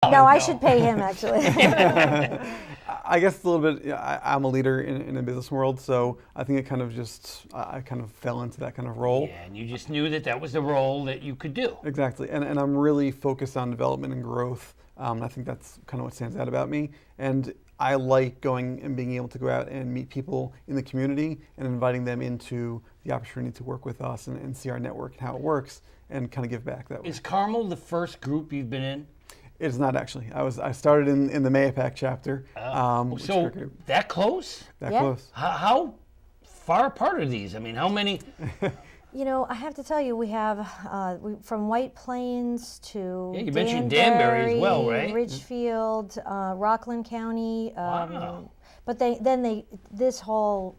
No, I should pay him, actually. I guess it's a little bit, I'm a leader in the business world, so I think it kind of just, I kind of fell into that kind of role. Yeah, and you just knew that that was the role that you could do. Exactly, and I'm really focused on development and growth. I think that's kind of what stands out about me. And I like going and being able to go out and meet people in the community and inviting them into the opportunity to work with us and see our network and how it works and kind of give back that way. Is Carmel the first group you've been in? It's not actually. I started in the MAPAC chapter. So that close? That Yeah. close. How far apart are these? I mean, how many? You know, I have to tell you, we have from White Plains to Yeah, you mentioned Danbury as well, right? Ridgefield, Rockland County. Wow. But this whole,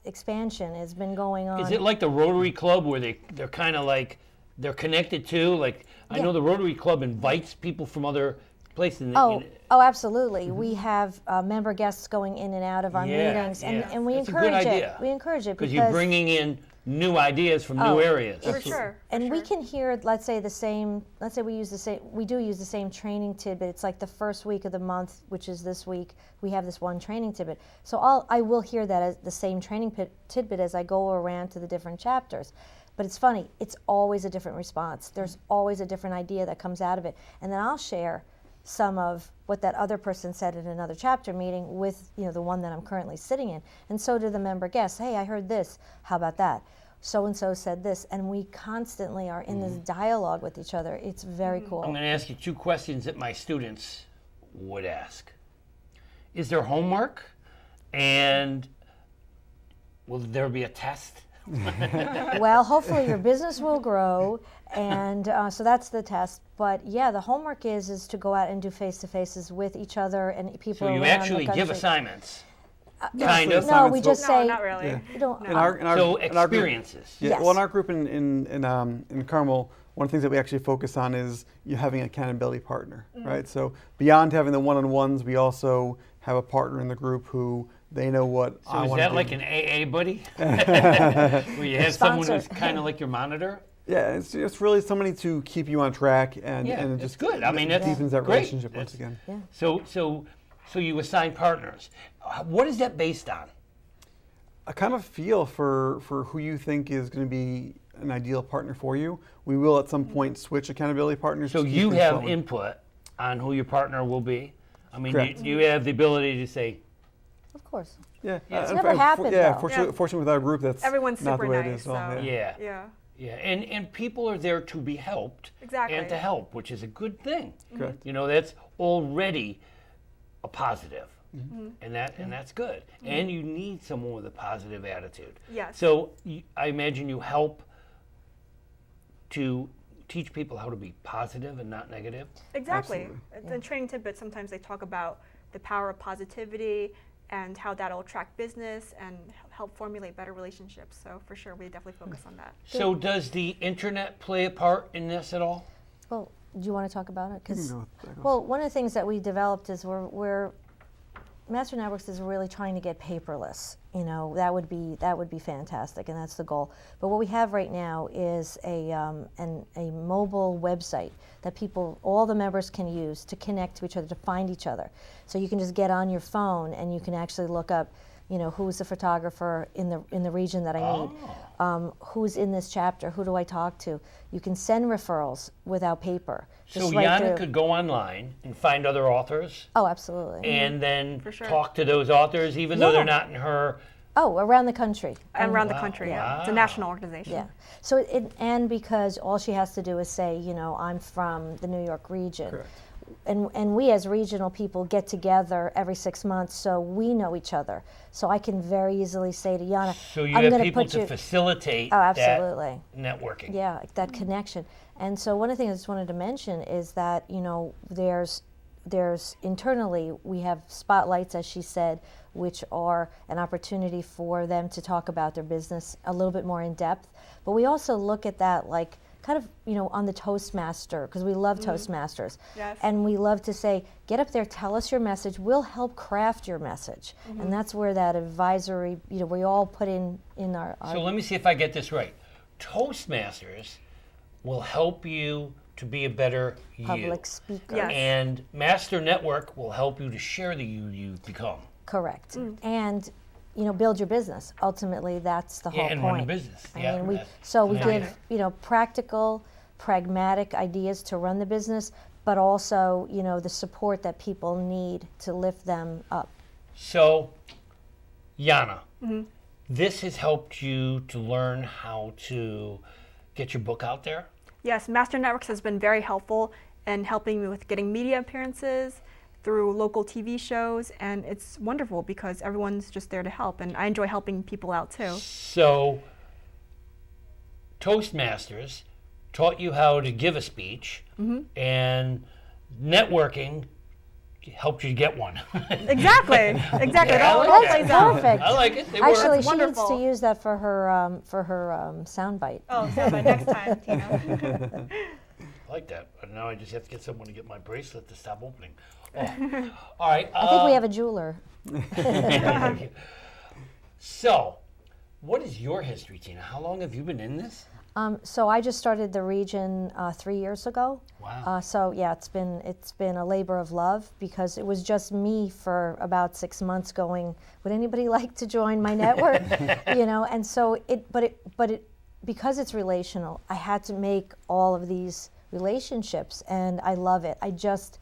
expansion has been going on. Is it like the Rotary Club where they're kind of like, they're connected to? Like, I know the Rotary Club invites people from other places. Oh, absolutely. We have member guests going in and out of our meetings, and we That's a encourage good it. idea. We encourage it because you're bringing in new ideas from new areas. For sure. And we can hear, let's say we do use the same training tidbit. It's like the first week of the month, which is this week, we have this one training tidbit. So I will hear that as the same training tidbit as I go around to the different chapters. But it's funny, it's always a different response. There's always a different idea that comes out of it. And then I'll share some of what that other person said in another chapter meeting with the one that I'm currently sitting in. And so do the member guests. Hey, I heard this. How about that? So-and-so said this. And we constantly are in this dialogue with each other. It's very cool. I'm going to ask you two questions that my students would ask. Is there homework? And will there be a test? Well, hopefully your business will grow, and so that's the test. But yeah, the homework is to go out and do face-to-faces with each other and people So you around actually the country. give assignments? Kind of. No, we just No, say not really. Yeah. you don't. So experiences. Yeah, Yes. well, in our group in Carmel, one of the things that we actually focus on is you having an accountability partner, right? So beyond having the one-on-ones, we also have a partner in the group who they know what So I is want to that do. like an AA buddy? Where you have someone who's Sponsor. kind of like your monitor? Yeah, it's really somebody to keep you on track and Yeah, and it it's just good. I mean, that's deepens that great. relationship once again. Yeah. So you assign partners. What is that based on? A kind of feel for who you think is going to be an ideal partner for you. We will at some point switch accountability partners. So to keep you things have flowing. input on who your partner will be? I mean, Correct. you have the ability to say, Of course. Yeah, It's never happened, though. Fortunately with our group, that's Everyone's not super the way nice. it is. Well, so, yeah. Yeah. Yeah, and people are there to be helped Exactly. and to help, which is a good thing. Correct. You know, that's already a positive, and that's good. And you need someone with a positive attitude. Yes. So I imagine you help to teach people how to be positive and not negative. Exactly. Absolutely. In training tidbits, sometimes they talk about the power of positivity and how that'll attract business and help formulate better relationships. So for sure, we definitely focus on that. So does the internet play a part in this at all? Well, do you want to talk about it? You can go with that. Well, one of the things that we developed is we're Master Networks is really trying to get paperless. That would be fantastic, and that's the goal. But what we have right now is a mobile website that all the members can use to connect to each other, to find each other. So you can just get on your phone and you can actually look up, who's the photographer in the region that I need, who's in this chapter, who do I talk to. You can send referrals without paper. So right Yanno through. could go online and find other authors Oh, absolutely. and then For sure. talk to those authors, even though Yeah. they're not in her. Oh, around the country. And around the Wow. country, yeah. It's a Wow. national organization. Yeah. So and because all she has to do is say, I'm from the New York region. Correct. And we as regional people get together every 6 months, so we know each other. So I can very easily say to Yanno, So you I'm have gonna people put to you. facilitate Oh, absolutely. that networking. Yeah, that connection. And so one of the things I just wanted to mention is that, there's internally, we have spotlights, as she said, which are an opportunity for them to talk about their business a little bit more in depth. But we also look at that like kind of, on the Toastmaster, because we love Toastmasters. Yes. And we love to say, get up there, tell us your message, we'll help craft your message. And that's where that advisory, we all put in our So let me see if I get this right. Toastmasters will help you to be a better you. Public speaker. Yes. And Master Network will help you to share the you you've become. Correct. And build your business. Ultimately, that's the whole And point. run a business. I Yeah, mean, we that's- give practical, pragmatic ideas to run the business, but also the support that people need to lift them up. So, Yanno, this has helped you to learn how to get your book out there? Yes, Master Networks has been very helpful in helping me with getting media appearances through local TV shows, and it's wonderful because everyone's just there to help, and I enjoy helping people out too. So, Toastmasters taught you how to give a speech, and networking helped you get one. Exactly. It I all like all that. plays out. Perfect. I like it. They Actually, work. she needs wonderful. to use that for her soundbite. Oh, so by next time, Tina. I like that. But now I just have to get someone to get my bracelet to stop opening. Oh. All right. I think we have a jeweler. So, what is your history, Tina? How long have you been in this? So I just started the region 3 years ago. Wow. So yeah, it's been a labor of love because it was just me for about 6 months going, would anybody like to join my network? And so because it's relational, I had to make all of these relationships, and I love it. I just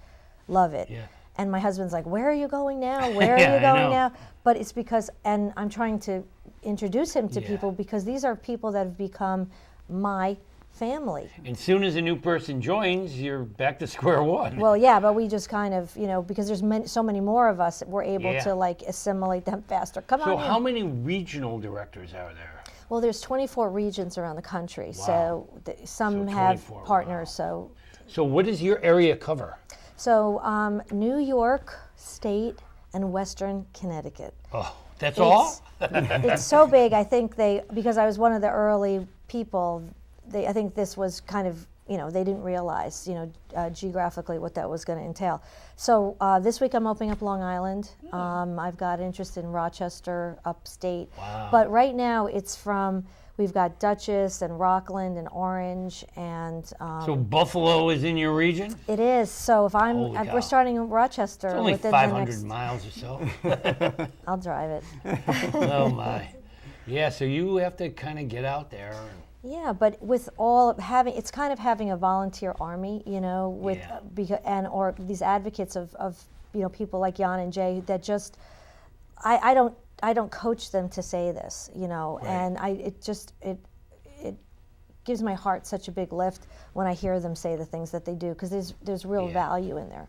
love it. Yeah. And my husband's like, where are you going now? Where are Yeah, you I going know. now? But it's because, and I'm trying to introduce him to Yeah. people because these are people that have become my family. And soon as a new person joins, you're back to square one. Well, yeah, but we just kind of, because there's so many more of us, we're able Yeah. to assimilate them faster. Come So on how in. many regional directors are there? Well, there's 24 regions around the country, Wow. so some So have 24, partners. wow. So what does your area cover? So New York State and Western Connecticut. Oh, that's all? It's so big. I think because I was one of the early people, I think this was kind of, they didn't realize, geographically what that was going to entail. So this week I'm opening up Long Island. I've got interest in Rochester, upstate. Wow. But right now we've got Dutchess and Rockland and Orange and. So Buffalo is in your region? It is. So if Holy cow. we're starting in Rochester It's only within 500 the next. miles or so. I'll drive it. Oh my. Yeah, so you have to kind of get out there. Yeah, but with it's kind of having a volunteer army, with Yeah. or these advocates of people like Jan and Jay that just, I don't coach them to say this, and it gives my heart such a big lift when I hear them say the things that they do because there's real Yeah. value in there.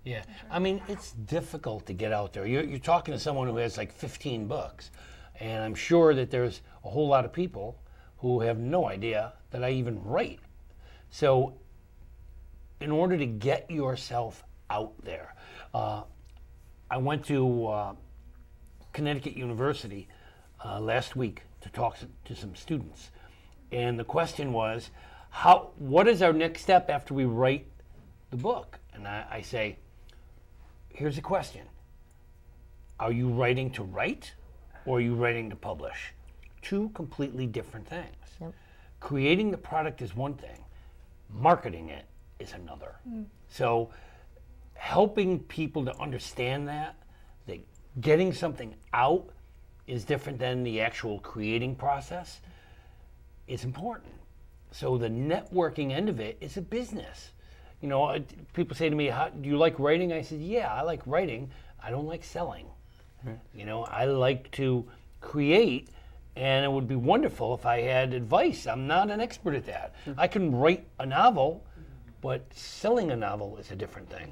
Yeah, I mean, it's difficult to get out there. You're talking to someone who has like 15 books, and I'm sure that there's a whole lot of people who have no idea that I even write. So in order to get yourself out there, I went to Connecticut University last week to talk to some students. And the question was, what is our next step after we write the book? And I say, here's a question. Are you writing to write or are you writing to publish? Two completely different things. Yep. Creating the product is one thing. Marketing it is another. So helping people to understand that getting something out is different than the actual creating process is important. So the networking end of it is a business. People say to me, do you like writing? I said, yeah, I like writing. I don't like selling. I like to create, and it would be wonderful if I had advice. I'm not an expert at that. I can write a novel, but selling a novel is a different thing.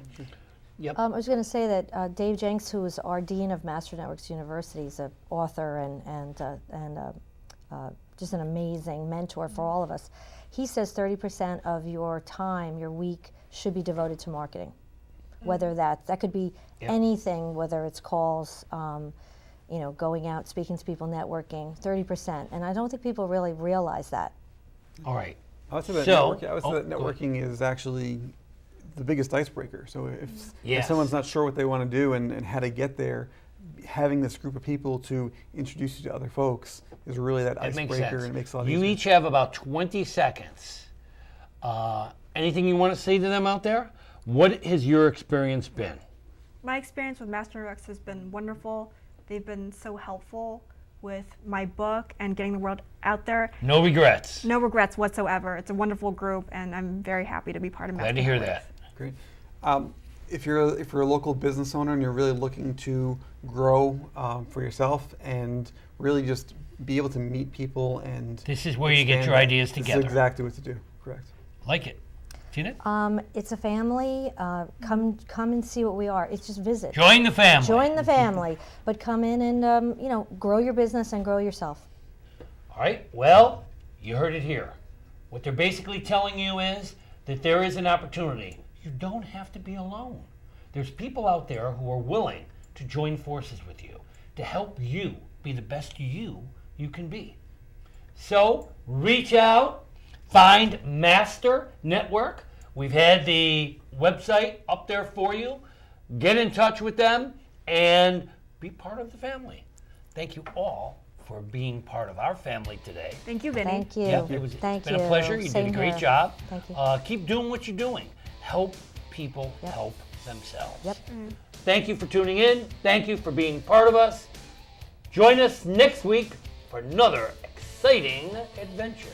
Yep. I was going to say that Dave Jenks, who is our dean of Master Networks University, is an author and just an amazing mentor for all of us. He says 30% of your time, your week, should be devoted to marketing. Whether that could be anything, whether it's calls, going out, speaking to people, networking, 30%. And I don't think people really realize that. All right. I would say that So- networking is actually the biggest icebreaker. So if Yes. someone's not sure what they want to do and how to get there, having this group of people to introduce you to other folks is really that That makes icebreaker, sense. and it makes it a lot You easier. each have about 20 seconds. anything you want to say to them out there? What has your experience been? My experience with Master Rex has been wonderful. They've been so helpful with my book and getting the word out there. No regrets. No regrets whatsoever. It's a wonderful group, and I'm very happy to be part of Master Glad to hear Rex. that. Great. If you're a local business owner and you're really looking to grow for yourself and really just be able to meet people and This is where you get expand your that, ideas this together. is exactly what to do. Correct. Like it. Tina? It's a family. Come and see what we are. It's just visit. Join the family. Join the family, but come in and grow your business and grow yourself. All right, well, you heard it here. What they're basically telling you is that there is an opportunity. You don't have to be alone. There's people out there who are willing to join forces with you to help you be the best you can be. So reach out, find Master Network. We've had the website up there for you. Get in touch with them and be part of the family. Thank you all for being part of our family today. Thank you, Vinny. Thank you. Yeah, it was Thank been you. a pleasure. You Same did a great here. job. Thank you. Keep doing what you're doing. Help people Yep. help themselves. Yep. Thank you for tuning in. Thank you for being part of us. Join us next week for another exciting adventure.